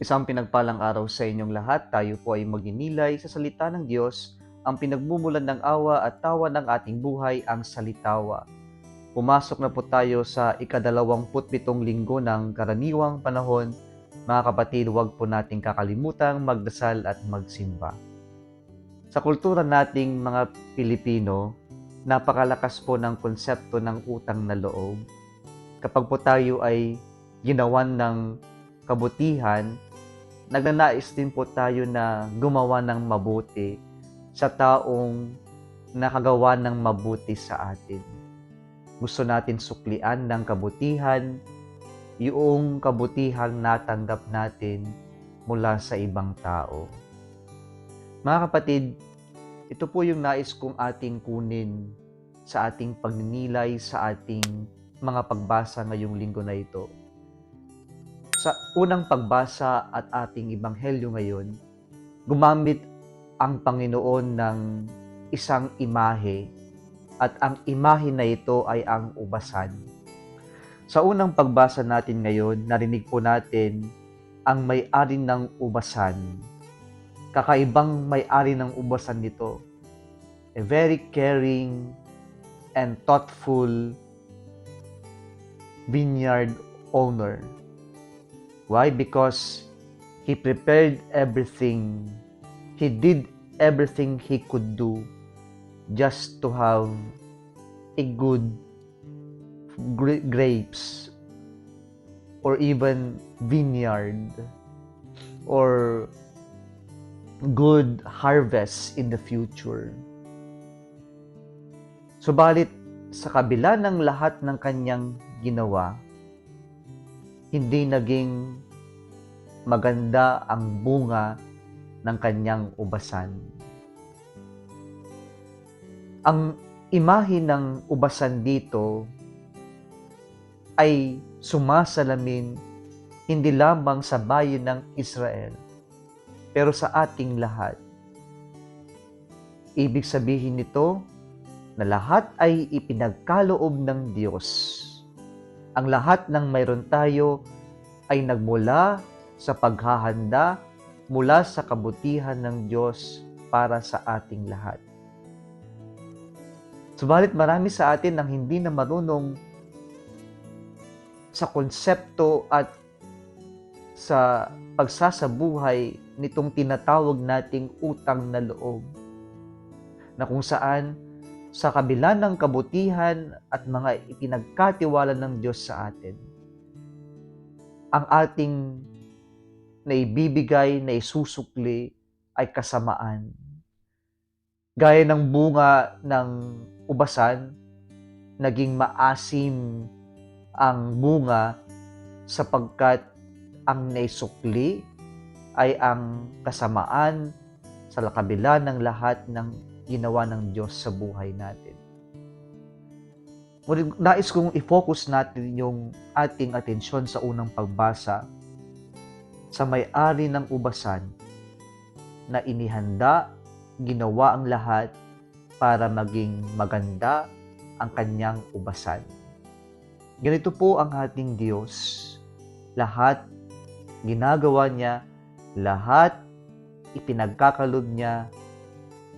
Isang pinagpalang araw sa inyong lahat. Tayo po ay magninilay sa salita ng Diyos, ang pinagmumulan ng awa at tawa ng ating buhay, ang salitawa. Pumasok na po tayo sa ika-27 linggo ng karaniwang panahon. Mga kapatid, huwag po nating kakalimutang magdasal at magsimba. Sa kultura nating mga Pilipino, napakalakas po ng konsepto ng utang na loob. Kapag po tayo ay ginawan ng kabutihan, nagnanais din po tayo na gumawa ng mabuti sa taong nakagawa ng mabuti sa atin. Gusto natin suklian ng kabutihan, yung kabutihang natanggap natin mula sa ibang tao. Mga kapatid, ito po yung nais kong ating kunin sa ating pagninilay sa ating mga pagbasa ngayong linggo na ito. Sa unang pagbasa at ating ebanghelyo ngayon, gumamit ang Panginoon ng isang imahe at ang imahe na ito ay ang ubasan. Sa unang pagbasa natin ngayon, narinig po natin ang may-ari ng ubasan. Kakaibang may-ari ng ubasan nito. A very caring and thoughtful vineyard owner. Why? Because he prepared everything. He did everything he could do just to have a good grapes or even vineyard or good harvest in the future. Subalit, sa kabila ng lahat ng kanyang ginawa, hindi naging maganda ang bunga ng kanyang ubasan. Ang imahe ng ubasan dito ay sumasalamin hindi lamang sa bayan ng Israel, pero sa ating lahat. Ibig sabihin nito na lahat ay ipinagkaloob ng Diyos. Ang lahat ng mayroon tayo ay nagmula sa paghahanda mula sa kabutihan ng Diyos para sa ating lahat. Subalit marami sa atin ang hindi na marunong sa konsepto at sa pagsasabuhay nitong tinatawag nating utang na loob, na kung saan sa kabila ng kabutihan at mga ipinagkatiwala ng Diyos sa atin, ang ating naibibigay, naisusukli ay kasamaan. Gaya ng bunga ng ubasan, naging maasim ang bunga sapagkat ang naisukli ay ang kasamaan sa kabila ng lahat ng ginawa ng Diyos sa buhay natin. Nais kong i-focus natin yung ating atensyon sa unang pagbasa sa may-ari ng ubasan na inihanda, ginawa ang lahat para maging maganda ang kanyang ubasan. Ganito po ang ating Diyos. Lahat ginagawa niya, lahat ipinagkakalob niya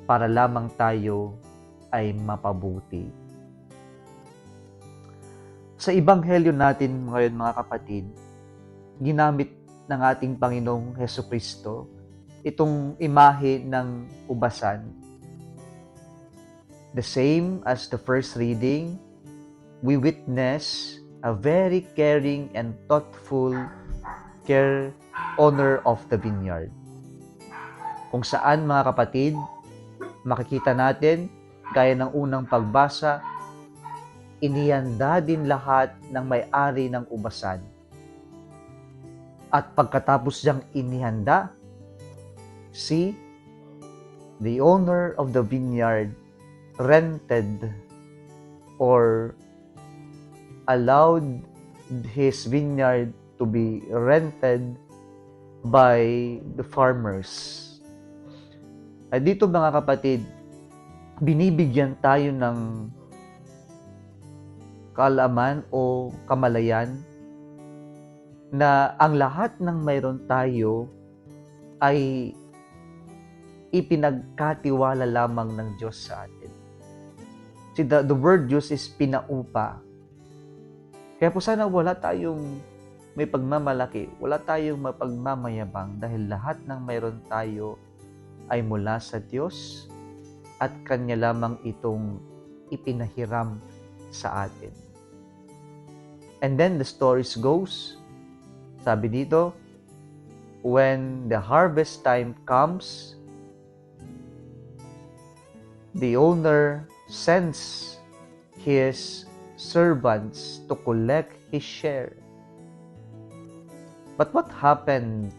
para lamang tayo ay mapabuti. Sa ebanghelyo natin ngayon mga kapatid, ginamit ng ating Panginoong Hesukristo itong imahe ng ubasan. The same as the first reading, we witness a very caring and thoughtful owner of the vineyard. Kung saan mga kapatid, makikita natin, gaya ng unang pagbasa, inihanda din lahat ng may-ari ng ubasan. At pagkatapos niyang inihanda, the owner of the vineyard rented or allowed his vineyard to be rented by the farmers. At dito mga kapatid, binibigyan tayo ng kaalaman o kamalayan na ang lahat ng mayroon tayo ay ipinagkatiwala lamang ng Diyos sa atin. See, the word used is pinaupa. Kaya po sana wala tayong may pagmamalaki, wala tayong mapagmamayabang dahil lahat ng mayroon tayo ay mula sa Diyos at Kanya lamang itong ipinahiram sa atin. And then the stories goes, sabi dito, when the harvest time comes, the owner sends his servants to collect his share. But what happened?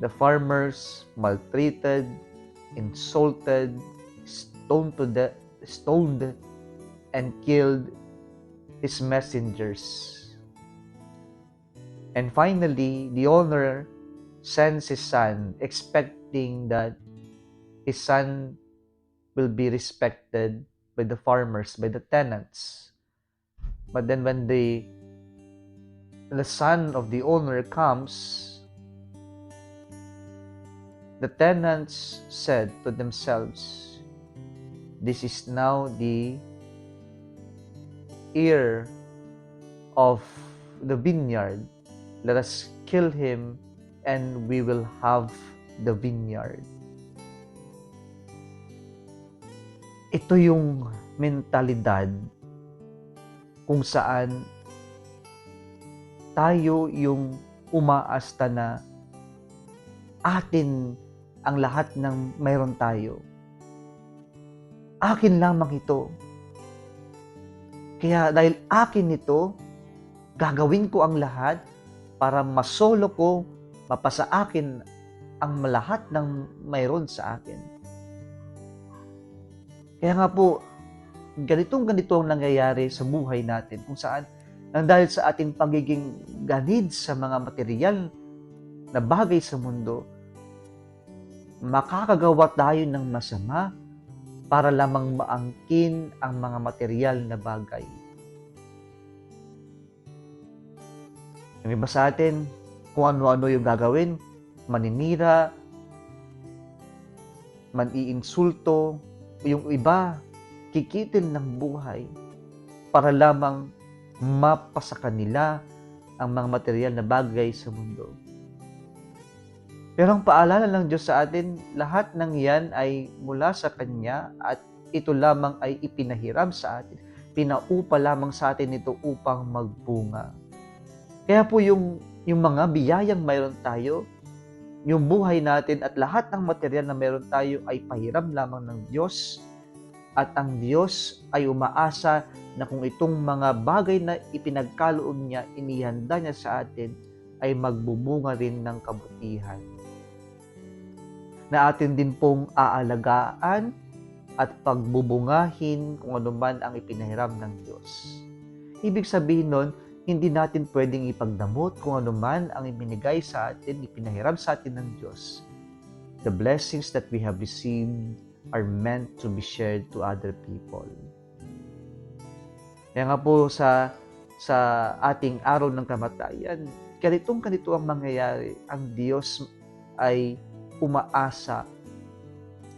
The farmers maltreated, insulted, stoned, and killed his messengers. And finally, the owner sends his son, expecting that his son will be respected by the farmers, by the tenants. But then when the son of the owner comes, the tenants said to themselves, "This is now the heir of the vineyard. Let us kill him and we will have the vineyard." Ito yung mentalidad kung saan tayo yung umaasta na atin ang lahat ng mayroon tayo. Akin lamang ito. Kaya dahil akin ito, gagawin ko ang lahat para masolo ko, mapasa akin ang lahat ng mayroon sa akin. Kaya nga po, ganito ang nangyayari sa buhay natin kung saan nang dahil sa ating pagiging ganid sa mga material na bagay sa mundo, makakagawa tayo ng masama para lamang maangkin ang mga material na bagay. Yung iba sa atin, kung ano-ano yung gagawin, maninira, man-iinsulto, yung iba, kikitil ng buhay para lamang mapasa kanila ang mga material na bagay sa mundo. Pero ang paalala ng Diyos sa atin, lahat ng yan ay mula sa Kanya at ito lamang ay ipinahiram sa atin. Pinaupa lamang sa atin ito upang magbunga. Kaya po yung mga biyayang mayroon tayo, yung buhay natin at lahat ng material na mayroon tayo ay pahiram lamang ng Diyos. At ang Diyos ay umaasa na kung itong mga bagay na ipinagkaloob niya, inihanda niya sa atin, ay magbubunga rin ng kabutihan. Na atin din pong aalagaan at pagbubungahin kung ano man ang ipinahiram ng Diyos. Ibig sabihin nun, hindi natin pwedeng ipagdamot kung ano man ang ibinigay sa atin, ipinahiram sa atin ng Diyos. The blessings that we have received are meant to be shared to other people. Kaya nga po sa ating araw ng kamatayan, ganito ang mangyayari. Ang Diyos ay umaasa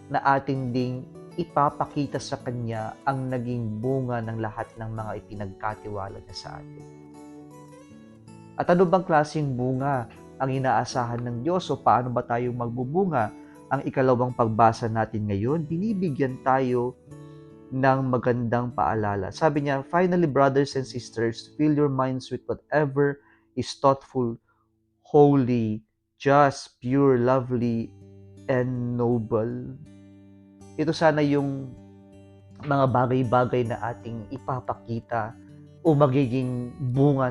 na ating ding ipapakita sa Kanya ang naging bunga ng lahat ng mga ipinagkatiwala niya sa atin. At ano bang klaseng bunga ang inaasahan ng Diyos o paano ba tayo magbubunga? Ang ikalawang pagbasa natin ngayon, binibigyan tayo ng magandang paalala. Sabi niya, "Finally, brothers and sisters, fill your minds with whatever is thoughtful, holy, just, pure, lovely, and noble." Ito sana yung mga bagay-bagay na ating ipapakita o magiging bunga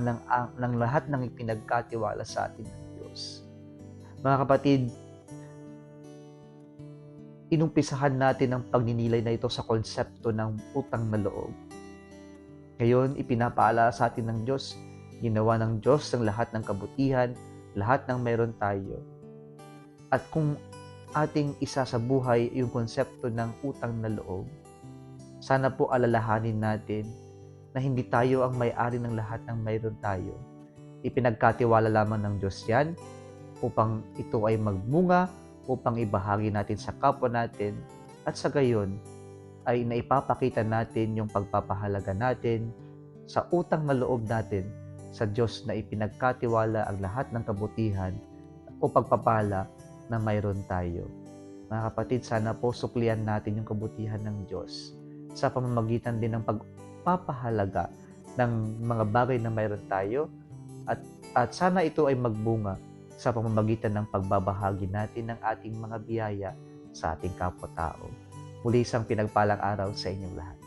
ng lahat ng ipinagkatiwala sa atin ng Diyos. Mga kapatid, inumpisahan natin ang pagninilay na ito sa konsepto ng utang na loob. Ngayon, ipinapaalala sa atin ng Diyos, ginawa ng Diyos ang lahat ng kabutihan, lahat ng mayroon tayo. At kung ating isa sa buhay yung konsepto ng utang na loob, sana po alalahanin natin na hindi tayo ang may-ari ng lahat ng mayroon tayo. Ipinagkatiwala lamang ng Diyos yan upang ito ay magmunga, upang ibahagi natin sa kapwa natin, at sa gayon ay naipapakita natin yung pagpapahalaga natin sa utang na loob natin sa Diyos na ipinagkatiwala ang lahat ng kabutihan o pagpapala na mayroon tayo. Mga kapatid, sana po suklian natin yung kabutihan ng Diyos sa pamamagitan din ng pagpapahalaga ng mga bagay na mayroon tayo, at sana ito ay magbunga sa pamamagitan ng pagbabahagi natin ng ating mga biyaya sa ating kapwa-tao. Muli isang pinagpalang araw sa inyong lahat.